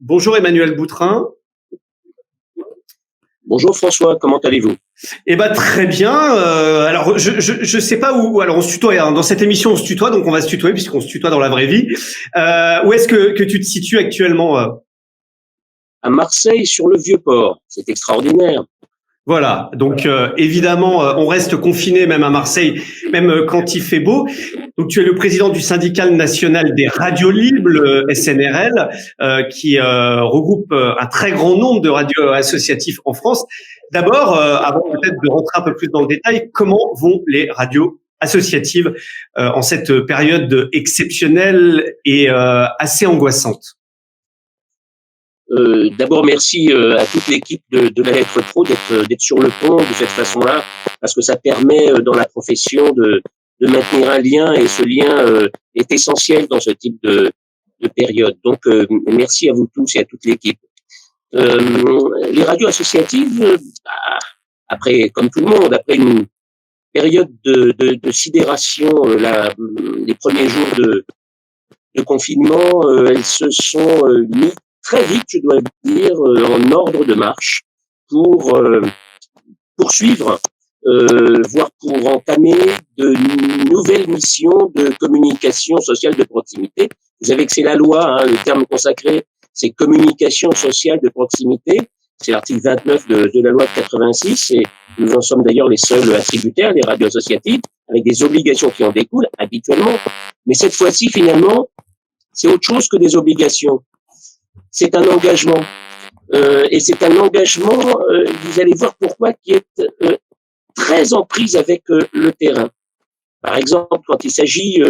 Bonjour Emmanuel Boutrin. Bonjour François, comment allez-vous? Eh ben très bien. Alors je sais pas où. Alors on se tutoie. Hein. Dans cette émission on se tutoie, donc on va se tutoyer puisqu'on se tutoie dans la vraie vie. Où est-ce que tu te situes actuellement À Marseille, sur le Vieux-Port. C'est extraordinaire. Voilà. Donc évidemment on reste confiné même à Marseille, même quand il fait beau. Donc tu es le président du syndicat national des radios libres, le SNRL, qui regroupe un très grand nombre de radios associatives en France. D'abord, avant peut-être de rentrer un peu plus dans le détail, comment vont les radios associatives en cette période exceptionnelle et assez angoissante? D'abord, merci à toute l'équipe de la Lettre Pro d'être sur le pont de cette façon-là, parce que ça permet dans la profession de maintenir un lien, et ce lien est essentiel dans ce type de période. Donc, merci à vous tous et à toute l'équipe. Les radios associatives, après, comme tout le monde, après une période de sidération, les premiers jours de confinement, elles se sont mises très vite, je dois le dire, en ordre de marche pour poursuivre, voire pour entamer de nouvelles missions de communication sociale de proximité. Vous savez que c'est la loi, hein, le terme consacré, c'est communication sociale de proximité. C'est l'article 29 de la loi de 86, et nous en sommes d'ailleurs les seuls attributaires, les radios associatives, avec des obligations qui en découlent habituellement. Mais cette fois-ci, finalement, c'est autre chose que des obligations. C'est un engagement. Et c'est un engagement, vous allez voir pourquoi, qui est très en prise avec le terrain. Par exemple, quand il s'agit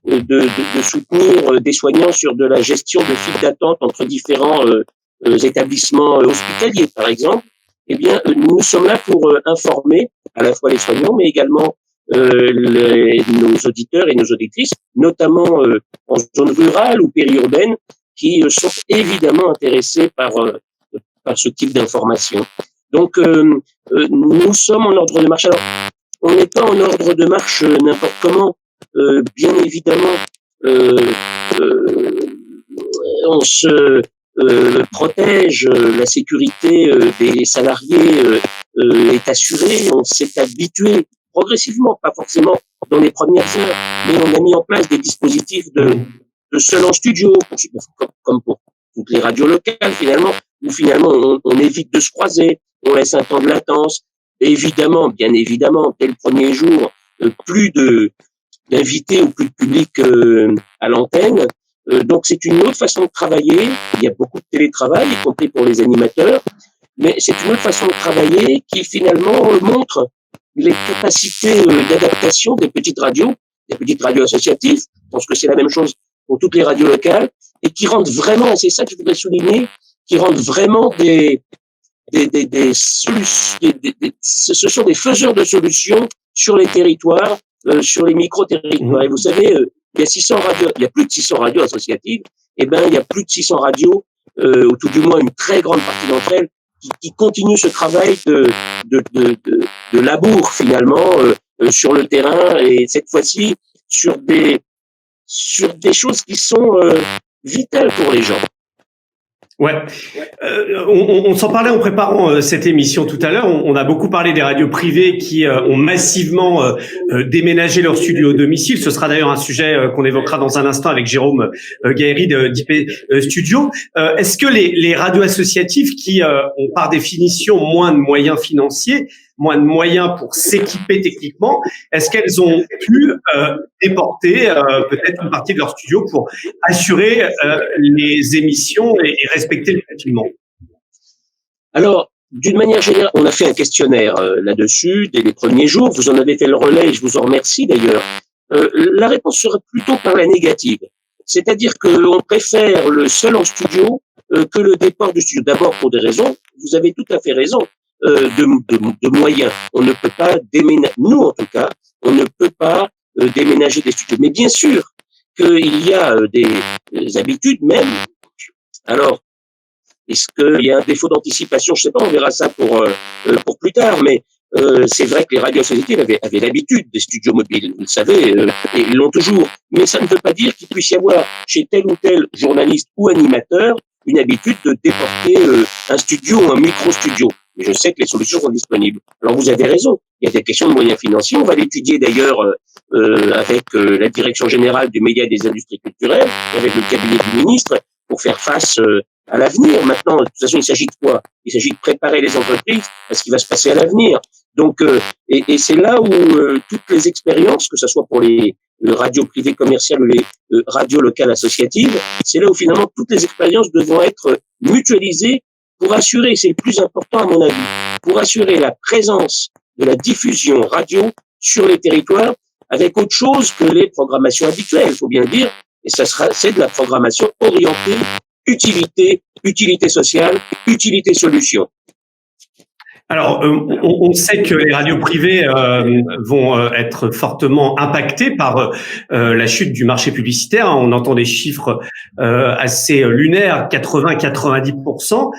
de soutenir des soignants sur de la gestion de files d'attente entre différents établissements hospitaliers, par exemple, eh bien, nous sommes là pour informer à la fois les soignants, mais également nos auditeurs et nos auditrices, notamment en zone rurale ou périurbaine, qui sont évidemment intéressés par ce type d'information. Donc, nous sommes en ordre de marche. Alors, on n'est pas en ordre de marche n'importe comment. Bien évidemment, on se protège, la sécurité des salariés est assurée, on s'est habitué progressivement, pas forcément dans les premières heures, mais on a mis en place des dispositifs de seul en studio, comme pour toutes les radios locales finalement, où finalement on évite de se croiser, on laisse un temps de latence. Évidemment, bien évidemment, dès le premier jour, plus d'invités ou plus de public à l'antenne. Donc c'est une autre façon de travailler. Il y a beaucoup de télétravail, y compris pour les animateurs, mais c'est une autre façon de travailler qui finalement montre les capacités d'adaptation des petites radios associatives. Je pense que c'est la même chose pour toutes les radios locales, et qui rendent vraiment, et c'est ça que je voudrais souligner, qui rendent vraiment des solutions, ce sont des faiseurs de solutions sur les territoires, sur les micro-territoires. Et vous savez, il y a 600 radios, il y a plus de 600 radios associatives, et ben il y a plus de 600 radios, ou tout du moins une très grande partie d'entre elles, qui continuent ce travail de labour finalement sur le terrain, et cette fois-ci sur des choses qui sont vitales pour les gens. Ouais, on s'en parlait en préparant cette émission tout à l'heure. On a beaucoup parlé des radios privées qui ont massivement déménagé leur studio au domicile. Ce sera d'ailleurs un sujet qu'on évoquera dans un instant avec Jérôme Gaëry d'IP Studio. Est-ce que les radios associatives qui ont par définition moins de moyens financiers, moins de moyens pour s'équiper techniquement, est-ce qu'elles ont pu déporter peut-être une partie de leur studio pour assurer les émissions et respecter le confinement? Alors, d'une manière générale, on a fait un questionnaire là-dessus dès les premiers jours. Vous en avez fait le relais et je vous en remercie d'ailleurs. La réponse serait plutôt par la négative. C'est-à-dire qu'on préfère le seul en studio que le départ du studio. D'abord pour des raisons, vous avez tout à fait raison, de moyens. On ne peut pas déménager, nous en tout cas, on ne peut pas déménager des studios. Mais bien sûr qu'il y a des habitudes même. Alors, est-ce qu'il y a un défaut d'anticipation? Je ne sais pas, on verra ça pour plus tard, mais c'est vrai que les radios associatives avaient l'habitude des studios mobiles, vous le savez, et ils l'ont toujours. Mais ça ne veut pas dire qu'il puisse y avoir chez tel ou tel journaliste ou animateur une habitude de déporter un studio ou un micro-studio. Mais je sais que les solutions sont disponibles. Alors vous avez raison, il y a des questions de moyens financiers. On va l'étudier d'ailleurs avec la direction générale du média et des industries culturelles, avec le cabinet du ministre, pour faire face à l'avenir. Maintenant, de toute façon, il s'agit de quoi? Il s'agit de préparer les entreprises à ce qui va se passer à l'avenir. Donc, et c'est là où toutes les expériences, que ce soit pour les radios privées commerciales ou les radios locales associatives, c'est là où finalement toutes les expériences devront être mutualisées pour assurer, c'est le plus important à mon avis, pour assurer la présence de la diffusion radio sur les territoires avec autre chose que les programmations habituelles, il faut bien le dire, et c'est de la programmation orientée utilité, utilité sociale, utilité solution. Alors, on sait que les radios privées vont être fortement impactées par la chute du marché publicitaire. On entend des chiffres assez lunaires, 80-90%.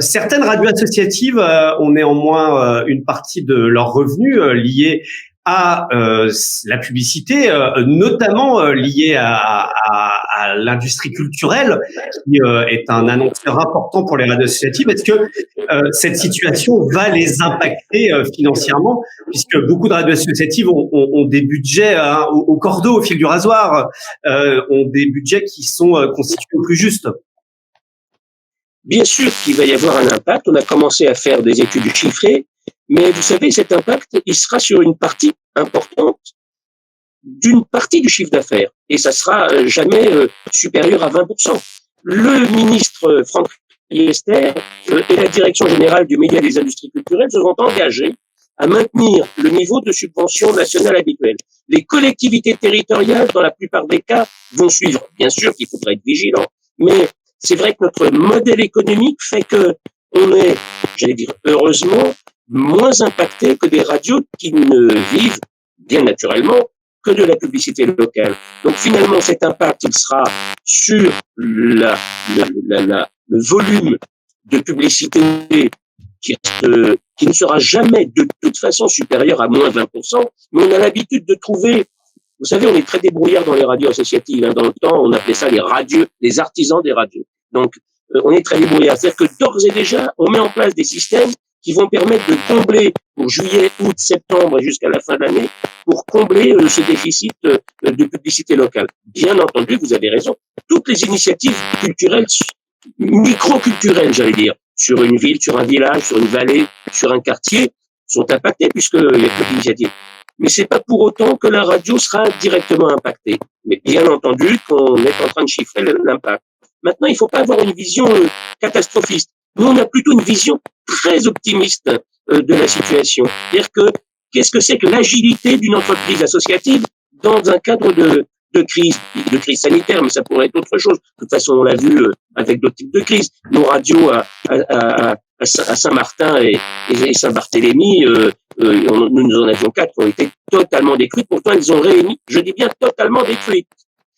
Certaines radios associatives ont néanmoins une partie de leurs revenus liés à la publicité, notamment liée à l'industrie culturelle, qui est un annonceur important pour les radios associatives. Est-ce que cette situation va les impacter financièrement, puisque beaucoup de radios associatives ont des budgets au cordeau, au fil du rasoir, ont des budgets qui sont constitués au plus juste? Bien sûr qu'il va y avoir un impact. On a commencé à faire des études chiffrées, mais vous savez, cet impact, il sera sur une partie importante d'une partie du chiffre d'affaires, et ça sera jamais supérieur à 20%. Le ministre Franck Riester et la direction générale du média et des industries culturelles se sont engagés à maintenir le niveau de subvention nationale habituel. Les collectivités territoriales, dans la plupart des cas, vont suivre. Bien sûr qu'il faudra être vigilant, mais c'est vrai que notre modèle économique fait que on est, j'allais dire, heureusement, moins impacté que des radios qui ne vivent, bien naturellement, que de la publicité locale. Donc finalement, cet impact, il sera sur le volume de publicité qui ne sera jamais de toute façon supérieur à moins 20%, mais on a l'habitude de trouver, vous savez, on est très débrouillard dans les radios associatives, hein. Dans le temps, on appelait ça les artisans des radios. Donc, on est très débrouillard. C'est-à-dire que d'ores et déjà, on met en place des systèmes qui vont permettre de combler pour juillet, août, septembre et jusqu'à la fin de l'année, pour combler ce déficit de publicité locale. Bien entendu, vous avez raison, toutes les initiatives culturelles, micro-culturelles, j'allais dire, sur une ville, sur un village, sur une vallée, sur un quartier, sont impactées puisqu'il y a plus d'initiatives. Mais c'est pas pour autant que la radio sera directement impactée. Mais bien entendu qu'on est en train de chiffrer l'impact. Maintenant, il ne faut pas avoir une vision catastrophiste. Nous, on a plutôt une vision très optimiste de la situation. C'est-à-dire que qu'est-ce que c'est que l'agilité d'une entreprise associative dans un cadre de crise sanitaire, mais ça pourrait être autre chose. De toute façon, on l'a vu avec d'autres types de crises. Nos radios à Saint-Martin et Saint-Barthélemy, nous en avions 4 qui ont été totalement détruites. Pourtant, elles ont réémis, je dis bien totalement détruites.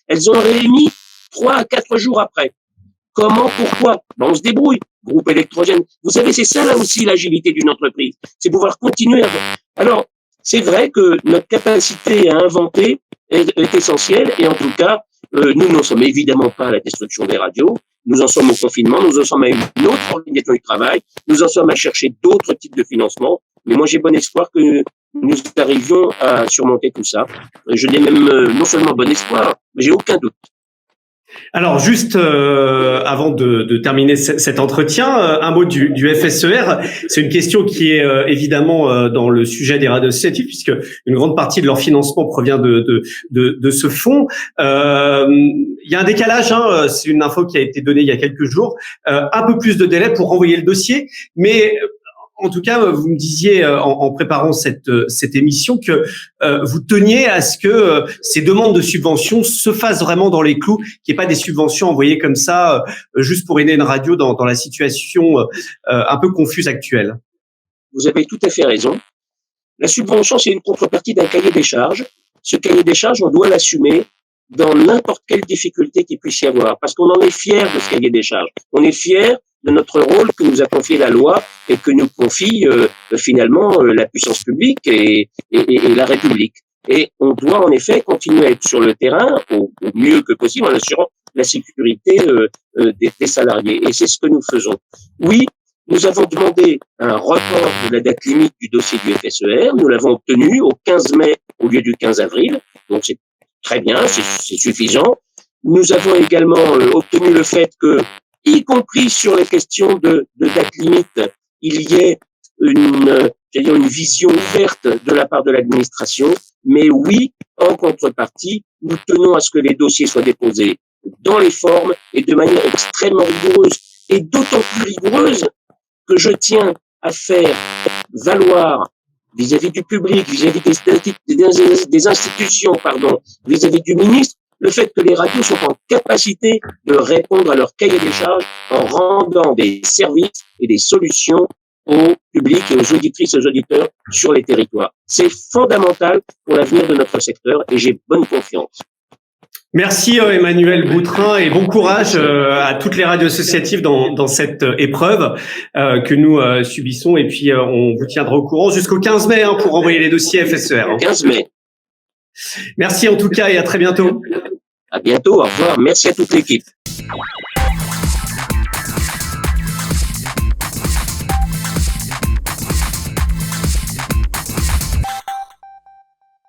Elles ont réémis 3 à 4 jours après. Comment, pourquoi? On se débrouille. Groupe électrogène. Vous savez, c'est ça là aussi l'agilité d'une entreprise. C'est pouvoir continuer à... Alors, c'est vrai que notre capacité à inventer est essentielle, et en tout cas, nous n'en sommes évidemment pas à la destruction des radios, nous en sommes au confinement, nous en sommes à une autre organisation du travail, nous en sommes à chercher d'autres types de financement, mais moi j'ai bon espoir que nous arrivions à surmonter tout ça. Je n'ai même non seulement bon espoir, mais j'ai aucun doute. Alors juste avant de terminer cet entretien, un mot du FSER. C'est une question qui est évidemment dans le sujet des radios associatives, puisque une grande partie de leur financement provient de ce fonds. Il y a un décalage, hein, c'est une info qui a été donnée il y a quelques jours, un peu plus de délai pour renvoyer le dossier, mais en tout cas, vous me disiez en préparant cette émission que vous teniez à ce que ces demandes de subventions se fassent vraiment dans les clous, qu'il n'y ait pas des subventions envoyées comme ça juste pour aider une radio dans la situation un peu confuse actuelle. Vous avez tout à fait raison. La subvention, c'est une contrepartie d'un cahier des charges. Ce cahier des charges, on doit l'assumer dans n'importe quelle difficulté qu'il puisse y avoir, parce qu'on en est fier de ce cahier des charges. On est fier de notre rôle que nous a confié la loi et que nous confie finalement la puissance publique et la République. Et on doit en effet continuer à être sur le terrain au mieux que possible en assurant la sécurité des salariés. Et c'est ce que nous faisons. Oui, nous avons demandé un report de la date limite du dossier du FSER. Nous l'avons obtenu au 15 mai au lieu du 15 avril. Donc c'est très bien, c'est suffisant. Nous avons également obtenu le fait que, y compris sur les questions de date limite, il y ait une vision ouverte de la part de l'administration. Mais oui, en contrepartie, nous tenons à ce que les dossiers soient déposés dans les formes et de manière extrêmement rigoureuse. Et d'autant plus rigoureuse que je tiens à faire valoir vis-à-vis du public, vis-à-vis des institutions, vis-à-vis du ministre, le fait que les radios sont en capacité de répondre à leur cahier des charges en rendant des services et des solutions au public et aux auditrices et aux auditeurs sur les territoires. C'est fondamental pour l'avenir de notre secteur et j'ai bonne confiance. Merci Emmanuel Boutrin et bon courage à toutes les radios associatives dans cette épreuve que nous subissons et puis on vous tiendra au courant jusqu'au 15 mai pour envoyer les dossiers FSER. 15 mai. Merci en tout cas et à très bientôt. À bientôt, au revoir. Merci à toute l'équipe.